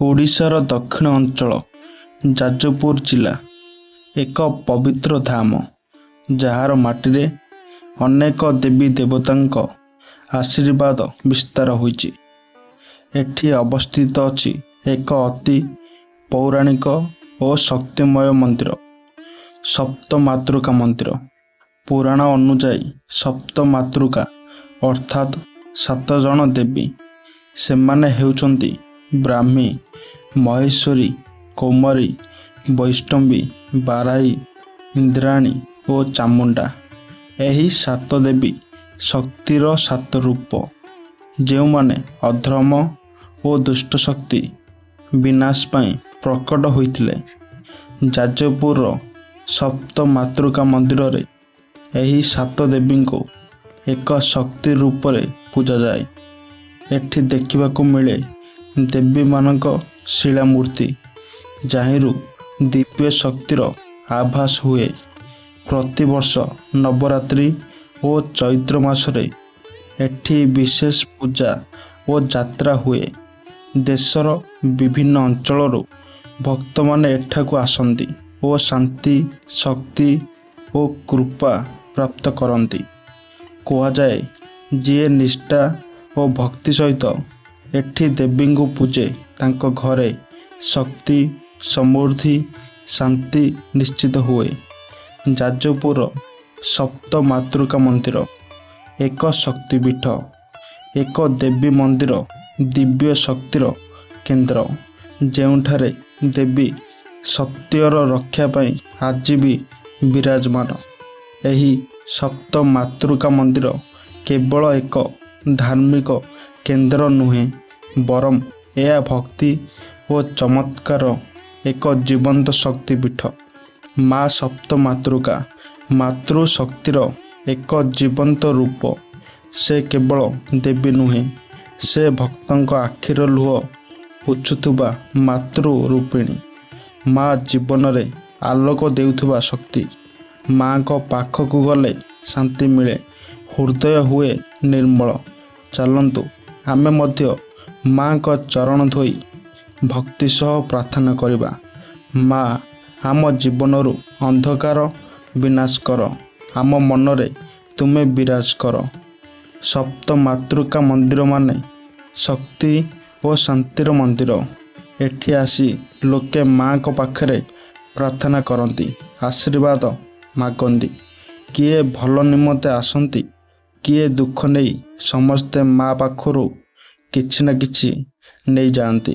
ଓଡ଼ିଶାର ଦକ୍ଷିଣ ଅଞ୍ଚଳ ଯାଜପୁର ଜିଲ୍ଲା ଏକ ପବିତ୍ର ଧାମ, ଯାହାର ମାଟିରେ ଅନେକ ଦେବୀ ଦେବତାଙ୍କ ଆଶୀର୍ବାଦ ବିସ୍ତାର ହୋଇଛି। ଏଠି ଅବସ୍ଥିତ ଅଛି ଏକ ଅତି ପୌରାଣିକ ଓ ଶକ୍ତିମୟ ମନ୍ଦିର, ସପ୍ତମାତୃକା ମନ୍ଦିର। ପୁରାଣ ଅନୁଯାୟୀ ସପ୍ତମାତୃକା ଅର୍ଥାତ୍ 7 ଜଣ ଦେବୀ। ସେମାନେ ହେଉଛନ୍ତି ବ୍ରାହ୍ମୀ, ମହେଶ୍ୱରୀ, କୌମାରୀ, ବୈଷ୍ଣବୀ, ବାରାହୀ, ଇନ୍ଦ୍ରାଣୀ ଓ ଚାମୁଣ୍ଡା। ଏହି 7 ଦେବୀ ଶକ୍ତିର 7 ରୂପ, ଯେଉଁମାନେ ଅଧର୍ମ ଓ ଦୁଷ୍ଟ ଶକ୍ତି ବିନାଶ ପାଇଁ ପ୍ରକଟ ହୋଇଥିଲେ। ଯାଜପୁରର ସପ୍ତମାତୃକା ମନ୍ଦିରରେ ଏହି 7 ଦେବୀଙ୍କୁ ଏକ ଶକ୍ତି ରୂପରେ ପୂଜାଯାଏ। ଏଠି ଦେଖିବାକୁ ମିଳେ ଦେବୀମାନଙ୍କ ଶିଳାମୂର୍ତ୍ତି, ଯାହିଁରୁ ଦିବ୍ୟ ଶକ୍ତିର ଆଭାସ ହୁଏ। ପ୍ରତିବର୍ଷ ନବରାତ୍ରି ଓ ଚୈତ୍ର ମାସରେ ଏଠି ବିଶେଷ ପୂଜା ଓ ଯାତ୍ରା ହୁଏ। ଦେଶର ବିଭିନ୍ନ ଅଞ୍ଚଳରୁ ଭକ୍ତମାନେ ଏଠାକୁ ଆସନ୍ତି ଓ ଶାନ୍ତି, ଶକ୍ତି ଓ କୃପା ପ୍ରାପ୍ତ କରନ୍ତି। କୁହାଯାଏ, ଯିଏ ନିଷ୍ଠା ଓ ଭକ୍ତି ସହିତ ଏଠି ଦେବୀଙ୍କୁ ପୂଜେ, ତାଙ୍କ ଘରେ ଶକ୍ତି, ସମୃଦ୍ଧି, ଶାନ୍ତି ନିଶ୍ଚିତ ହୁଏ। ଯାଜପୁର ସପ୍ତମାତୃକା ମନ୍ଦିର ଏକ ଶକ୍ତିପୀଠ, ଏକ ଦେବୀ ମନ୍ଦିର, ଦିବ୍ୟ ଶକ୍ତିର କେନ୍ଦ୍ର, ଯେଉଁଠାରେ ଦେବୀ ସତ୍ୟର ରକ୍ଷା ପାଇଁ ଆଜି ବି ବିରାଜମାନ। ଏହି ସପ୍ତମାତୃକା ମନ୍ଦିର କେବଳ ଏକ ଧାର୍ମିକ କେନ୍ଦ୍ର ନୁହେଁ, ବରଂ ଏହା ଭକ୍ତି ଓ ଚମତ୍କାର ଏକ ଜୀବନ୍ତ ଶକ୍ତିପୀଠ। ମା ସପ୍ତମାତୃକା ମାତୃ ଶକ୍ତିର ଏକ ଜୀବନ୍ତ ରୂପ। ସେ କେବଳ ଦେବୀ ନୁହେଁ, ସେ ଭକ୍ତଙ୍କ ଆଖିର ଲୁହ ପୋଛୁଥିବା ମାତୃ ରୂପିଣୀ। ମା ଜୀବନରେ ଆଲୋକ ଦେଉଥିବା ଶକ୍ତି। ମାଙ୍କ ପାଖକୁ ଗଲେ ଶାନ୍ତି ମିଳେ, ହୃଦୟ ହୁଏ ନିର୍ମଳ। ଚାଲନ୍ତୁ ଆମେ ମଧ୍ୟ ମାଙ୍କ ଚରଣ ଧୋଇ ଭକ୍ତି ସହ ପ୍ରାର୍ଥନା କରିବା। ମା, ଆମ ଜୀବନରୁ ଅନ୍ଧକାର ବିନାଶ କର, ଆମ ମନରେ ତୁମେ ବିରାଜ କର। ସପ୍ତମାତୃକା ମନ୍ଦିର ମାନେ ଶକ୍ତି ଓ ଶାନ୍ତିର ମନ୍ଦିର। ଏଠି ଆସି ଲୋକେ ମାଙ୍କ ପାଖରେ ପ୍ରାର୍ଥନା କରନ୍ତି, ଆଶୀର୍ବାଦ ମାଗନ୍ତି। କିଏ ଭଲ ନିମନ୍ତେ ଆସନ୍ତି, କିଏ ଦୁଃଖ ନେଇ। ସମସ୍ତେ ମା ପାଖରୁ କିଛି ନା କିଛି ନେଇଯାଆନ୍ତି।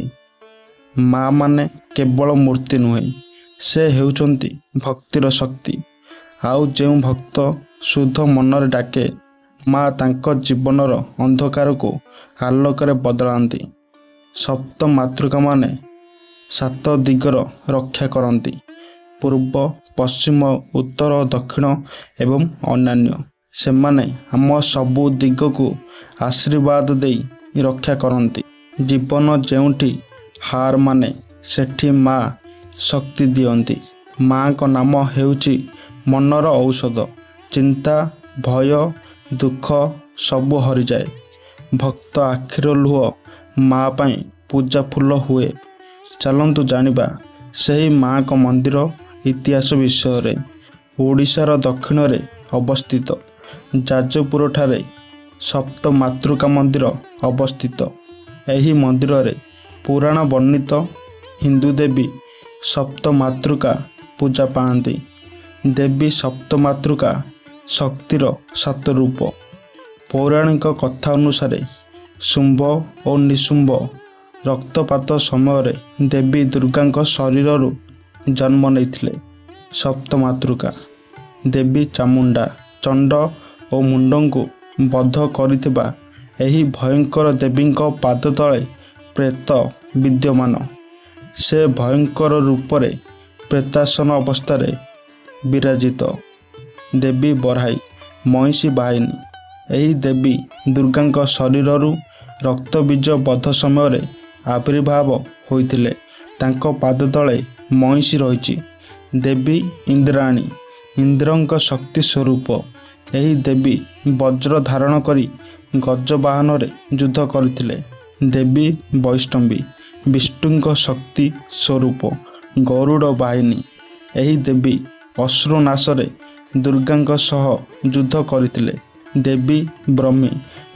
ମା ମାନେ କେବଳ ମୂର୍ତ୍ତି ନୁହେଁ, ସେ ହେଉଛନ୍ତି ଭକ୍ତିର ଶକ୍ତି। ଆଉ ଯେଉଁ ଭକ୍ତ ଶୁଦ୍ଧ ମନରେ ଡାକେ, ମା ତାଙ୍କ ଜୀବନର ଅନ୍ଧକାରକୁ ଆଲୋକରେ ବଦଳାନ୍ତି। ସପ୍ତମାତୃକା ମାନେ 7 ଦିଗର ରକ୍ଷା କରନ୍ତି, ପୂର୍ବ, ପଶ୍ଚିମ, ଉତ୍ତର, ଦକ୍ଷିଣ ଏବଂ ଅନ୍ୟାନ୍ୟ। ସେମାନେ ଆମ ସବୁ ଦିଗକୁ ଆଶୀର୍ବାଦ ଦେଇ ରକ୍ଷା କରନ୍ତି। ଜୀବନ ଯେଉଁଠି ହାର ମାନେ, ସେଠି ମା ଶକ୍ତି ଦିଅନ୍ତି। ମାଙ୍କ ନାମ ହେଉଛି ମନର ଔଷଧ। ଚିନ୍ତା, ଭୟ, ଦୁଃଖ ସବୁ ହରିଯାଏ। ଭକ୍ତ ଆଖିର ଲୁହ ମା ପାଇଁ ପୂଜା ଫୁଲ ହୁଏ। ଚାଲନ୍ତୁ ଜାଣିବା ସେହି ମାଙ୍କ ମନ୍ଦିର ଇତିହାସ ବିଷୟରେ। ଓଡ଼ିଶାର ଦକ୍ଷିଣରେ ଅବସ୍ଥିତ ଯାଜପୁରଠାରେ ସପ୍ତମାତୃକା ମନ୍ଦିର ଅବସ୍ଥିତ। ଏହି ମନ୍ଦିରରେ ପୁରାଣ ବର୍ଣ୍ଣିତ ହିନ୍ଦୁ ଦେବୀ ସପ୍ତମାତୃକା ପୂଜା ପାଆନ୍ତି। ଦେବୀ ସପ୍ତମାତୃକା ଶକ୍ତିର 7 ରୂପ। ପୌରାଣିକ କଥା ଅନୁସାରେ ଶୁମ୍ଭ ଓ ନିଶୁମ୍ଭ ରକ୍ତପାତ ସମୟରେ ଦେବୀ ଦୁର୍ଗାଙ୍କ ଶରୀରରୁ ଜନ୍ମ ନେଇଥିଲେ। ସପ୍ତମାତୃକା ଦେବୀ ଚାମୁଣ୍ଡା, ଚଣ୍ଡ ଓ ମୁଣ୍ଡଙ୍କୁ ବଧ କରିଥିବା ଏହି ଭୟଙ୍କର ଦେବୀଙ୍କ ପାଦ ତଳେ ପ୍ରେତ ବିଦ୍ୟମାନ। ସେ ଭୟଙ୍କର ରୂପରେ ପ୍ରେତାସନ ଅବସ୍ଥାରେ ବିରାଜିତ। ଦେବୀ ବରାହୀ, ମହିଷୀ ବାହିନୀ। ଏହି ଦେବୀ ଦୁର୍ଗାଙ୍କ ଶରୀରରୁ ରକ୍ତବୀଜ ବଧ ସମୟରେ ଆବିର୍ଭାବ ହୋଇଥିଲେ। ତାଙ୍କ ପାଦ ତଳେ ମହିଷୀ ରହିଛି। ଦେବୀ ଇନ୍ଦ୍ରାଣୀ, ଇନ୍ଦ୍ରଙ୍କ ଶକ୍ତି ସ୍ୱରୂପ। ଏହି ଦେବୀ ବଜ୍ର ଧାରଣ କରି ଗଜ ବାହନରେ ଯୁଦ୍ଧ କରିଥିଲେ। ଦେବୀ ବୈଷ୍ଣବୀ, ବିଷ୍ଣୁଙ୍କ ଶକ୍ତି ସ୍ୱରୂପ ଗରୁଡ଼ ବାହିନୀ। ଏହି ଦେବୀ ଅସୁର ନାଶରେ ଦୁର୍ଗାଙ୍କ ସହ ଯୁଦ୍ଧ କରିଥିଲେ। ଦେବୀ ବ୍ରହ୍ମୀ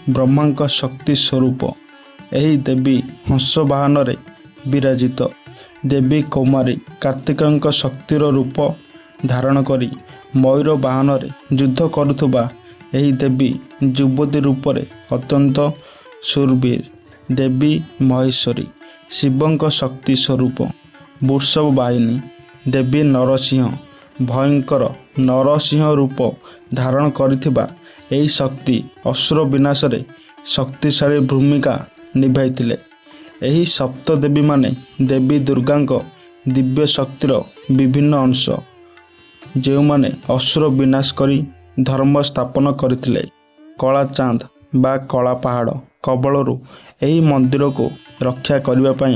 ବ୍ରହ୍ମାଙ୍କ ଶକ୍ତି ସ୍ୱରୂପ। ଏହି ଦେବୀ ହଂସ ବାହନରେ ବିରାଜିତ। ଦେବୀ କୌମାରୀ କାର୍ତ୍ତିକଙ୍କ ଶକ୍ତିର ରୂପ ଧାରଣ କରି ମୟୂର ବାହନରେ ଯୁଦ୍ଧ କରୁଥିବା ଏହି ଦେବୀ ଯୁବତୀ ରୂପରେ ଅତ୍ୟନ୍ତ ଶୂରବୀର। ଦେବୀ ମହେଶ୍ୱରୀ ଶିବଙ୍କ ଶକ୍ତି ସ୍ୱରୂପ ବୃଷଭ ବାହିନୀ। ଦେବୀ ନରସିଂହ ଭୟଙ୍କର ନରସିଂହ ରୂପ ଧାରଣ କରିଥିବା ଏହି ଶକ୍ତି ଅସୁର ବିନାଶରେ ଶକ୍ତିଶାଳୀ ଭୂମିକା ନିଭାଇଥିଲେ। ଏହି ସପ୍ତ ଦେବୀମାନେ ଦେବୀ ଦୁର୍ଗାଙ୍କ ଦିବ୍ୟ ଶକ୍ତିର ବିଭିନ୍ନ ଅଂଶ, ଯେଉଁମାନେ ଅସୁର ବିନାଶ କରି ଧର୍ମ ସ୍ଥାପନ କରିଥିଲେ। କଳା ଚାନ୍ଦ ବା କଳା ପାହାଡ଼ କବଳରୁ ଏହି ମନ୍ଦିରକୁ ରକ୍ଷା କରିବା ପାଇଁ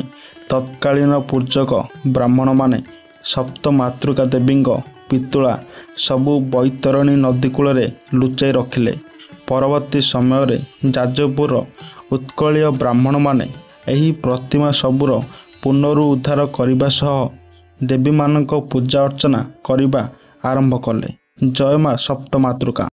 ତତ୍କାଳୀନ ପୂଜକ ବ୍ରାହ୍ମଣମାନେ ସପ୍ତ ମାତୃକା ଦେବୀଙ୍କ ପିତୁଳା ସବୁ ବୈତରଣୀ ନଦୀ କୂଳରେ ଲୁଚାଇ ରଖିଲେ। ପରବର୍ତ୍ତୀ ସମୟରେ ଯାଜପୁରର ଉତ୍କଳୀୟ ବ୍ରାହ୍ମଣମାନେ ଏହି ପ୍ରତିମା ସବୁର ପୁନରୁଦ୍ଧାର କରିବା ସହ ଦେବୀମାନଙ୍କ ପୂଜା ଅର୍ଚ୍ଚନା କରିବା ଆରମ୍ଭ କଲେ। ଜୟ ମା ସପ୍ତମାତୃକା।